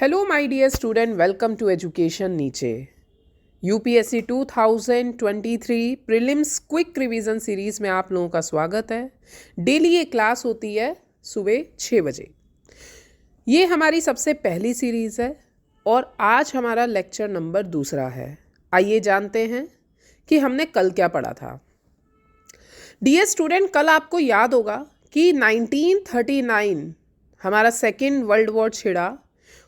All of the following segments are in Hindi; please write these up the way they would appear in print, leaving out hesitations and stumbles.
Hello my dear student, welcome to education नीचे। UPSC 2023 prelims quick revision series में आप लोगों का स्वागत है। डेली ये क्लास होती है सुबह 6 बजे। ये हमारी सबसे पहली सीरीज है और आज हमारा लेक्चर नंबर 2 है। आइए जानते हैं कि हमने कल क्या पढ़ा था। डियर स्टूडेंट, कल आपको याद होगा कि 1939 हमारा सेकेंड वर्ल्ड वॉर छिड़ा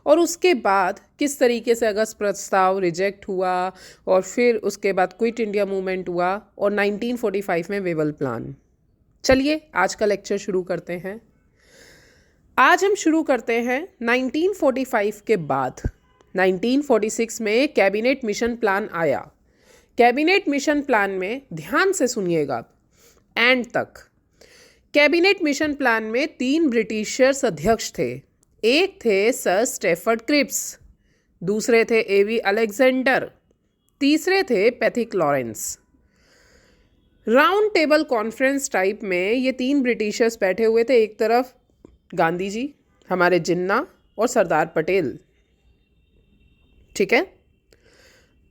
और उसके बाद किस तरीके से अगस्त प्रस्ताव रिजेक्ट हुआ और फिर उसके बाद क्विट इंडिया मूवमेंट हुआ और 1945 में वेवल प्लान। चलिए आज का लेक्चर शुरू करते हैं। आज हम शुरू करते हैं 1945 के बाद। 1946 में कैबिनेट मिशन प्लान आया। कैबिनेट मिशन प्लान में ध्यान से सुनिएगा एंड तक। कैबिनेट मिशन प्लान में 3 ब्रिटिशर्स अध्यक्ष थे। एक थे सर स्टेफर्ड क्रिप्स, दूसरे थे एवी अलेक्जेंडर, तीसरे थे Pethick Lawrence. Round table conference type में ये 3 ब्रिटिशर्स बैठे हुए थे। एक तरफ गांधी जी, हमारे जिन्ना और सरदार पटेल। ठीक है।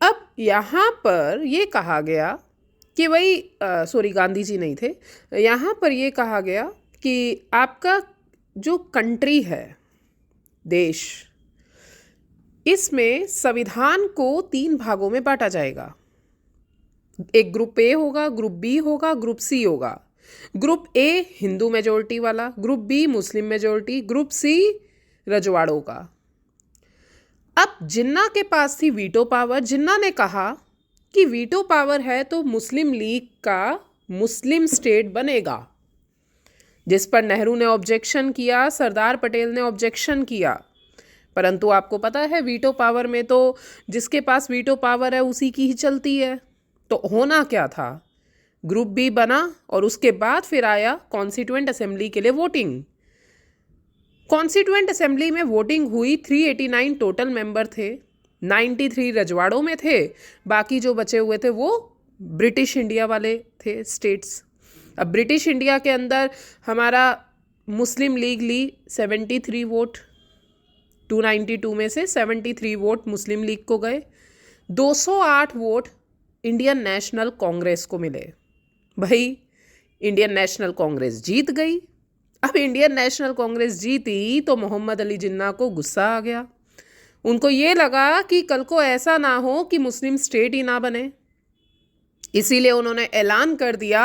अब यहाँ पर ये कहा गया कि गांधी जी नहीं थे। यहाँ पर ये कहा गया कि आपका जो कंट्री है, देश, इसमें संविधान को 3 भागों में बांटा जाएगा। एक ग्रुप ए होगा, ग्रुप बी होगा, ग्रुप सी होगा। ग्रुप ए हिंदू मेजोरिटी वाला, group B Muslim majority, group C रजवाड़ों का। अब जिन्ना के पास थी वीटो पावर। जिन्ना ने कहा कि वीटो पावर है तो मुस्लिम लीग का मुस्लिम स्टेट बनेगा, जिस पर नेहरू ने ऑब्जेक्शन किया, सरदार पटेल ने ऑब्जेक्शन किया। परंतु आपको पता है वीटो पावर में तो जिसके पास वीटो पावर है उसी की ही चलती है। तो होना क्या था, ग्रुप बी बना और उसके बाद फिर आया कॉन्स्टिट्यूएंट असेंबली के लिए वोटिंग। कॉन्स्टिट्यूएंट असेंबली में वोटिंग हुई। 389 टोटल मेंबर थे, 93 रजवाड़ों में थे, बाकी जो बचे हुए थे वो ब्रिटिश इंडिया वाले थे स्टेट्स। अब ब्रिटिश इंडिया के अंदर हमारा मुस्लिम लीग ली 73 वोट। 292 में से 73 वोट मुस्लिम लीग को गए। 208 वोट इंडियन नेशनल कांग्रेस को मिले। भाई इंडियन नेशनल कांग्रेस जीत गई। अब इंडियन नेशनल कांग्रेस जीती तो मोहम्मद अली जिन्ना को गुस्सा आ गया। उनको ये लगा कि कल को ऐसा ना हो कि मुस्लिम स्टेट ही ना बने। इसीलिए उन्होंने ऐलान कर दिया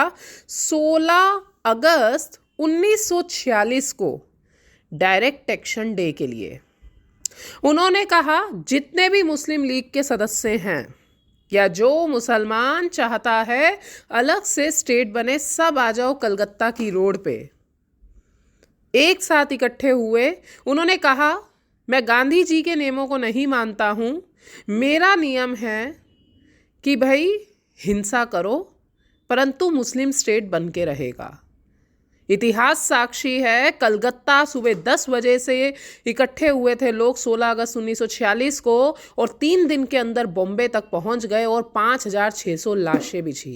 16 अगस्त 1946 को डायरेक्ट एक्शन डे के लिए। उन्होंने कहा जितने भी मुस्लिम लीग के सदस्य हैं या जो मुसलमान चाहता है अलग से स्टेट बने, सब आ जाओ कलकत्ता की रोड पे। एक साथ इकट्ठे हुए। उन्होंने कहा मैं गांधी जी के नियमों को नहीं मानता हूं, मेरा नियम है कि भाई हिंसा करो परंतु मुस्लिम स्टेट बन के रहेगा। इतिहास साक्षी है, कलकत्ता सुबह 10 बजे से इकट्ठे हुए थे लोग 16 अगस्त 1946 को और 3 दिन के अंदर बॉम्बे तक पहुंच गए और 5,600 लाशें बिछी।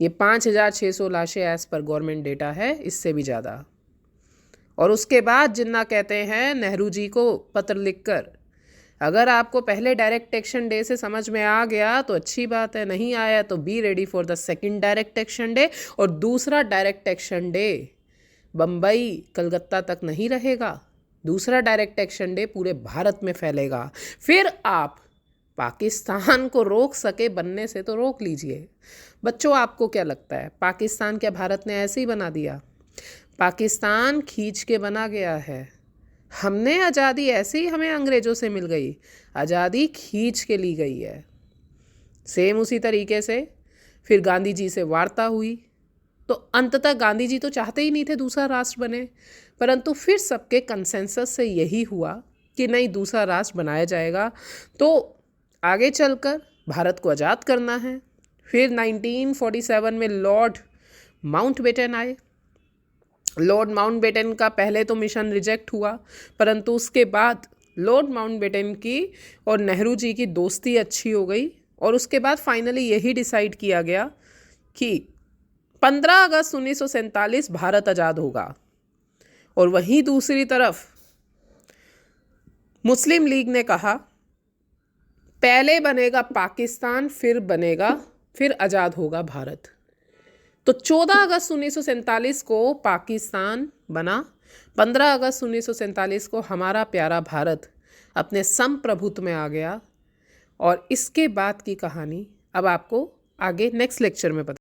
ये 5,600 लाशें एज पर गवर्नमेंट डेटा है, इससे भी ज़्यादा। और उसके बाद जिन्ना कहते हैं नेहरू जी को पत्र लिखकर, अगर आपको पहले डायरेक्ट एक्शन डे से समझ में आ गया तो अच्छी बात है, नहीं आया तो be ready for the second direct action day. और दूसरा direct action day Bombay Calcutta तक नहीं रहेगा, दूसरा डायरेक्ट एक्शन डे पूरे भारत में फैलेगा। फिर आप पाकिस्तान को रोक सके बनने से तो रोक लीजिए। बच्चों आपको क्या लगता है, पाकिस्तान क्या भारत ने ऐसे ही बना दिया? पाकिस्तान खींच के बना गया है। हमने आज़ादी ऐसे ही हमें अंग्रेज़ों से मिल गई, आज़ादी खींच के ली गई है। सेम उसी तरीके से फिर गांधी जी से वार्ता हुई तो अंततः गांधी जी तो चाहते ही नहीं थे दूसरा राष्ट्र बने, परंतु फिर सबके कंसेंसस से यही हुआ कि नहीं, दूसरा राष्ट्र बनाया जाएगा। तो आगे चलकर भारत को आज़ाद करना है। फिर 1947 में लॉर्ड माउंटबेटन आए। लॉर्ड माउंटबेटन का पहले तो मिशन रिजेक्ट हुआ, परंतु उसके बाद लॉर्ड माउंटबेटन की और नेहरू जी की दोस्ती अच्छी हो गई और उसके बाद फाइनली यही डिसाइड किया गया कि 15 अगस्त 1947 भारत आज़ाद होगा। और वहीं दूसरी तरफ मुस्लिम लीग ने कहा पहले बनेगा पाकिस्तान, फिर आज़ाद होगा भारत। तो 14 अगस्त 1947 को पाकिस्तान बना, 15 अगस्त 1947 को हमारा प्यारा भारत अपने संप्रभुत्व में आ गया। और इसके बाद की कहानी अब आपको आगे नेक्स्ट लेक्चर में पता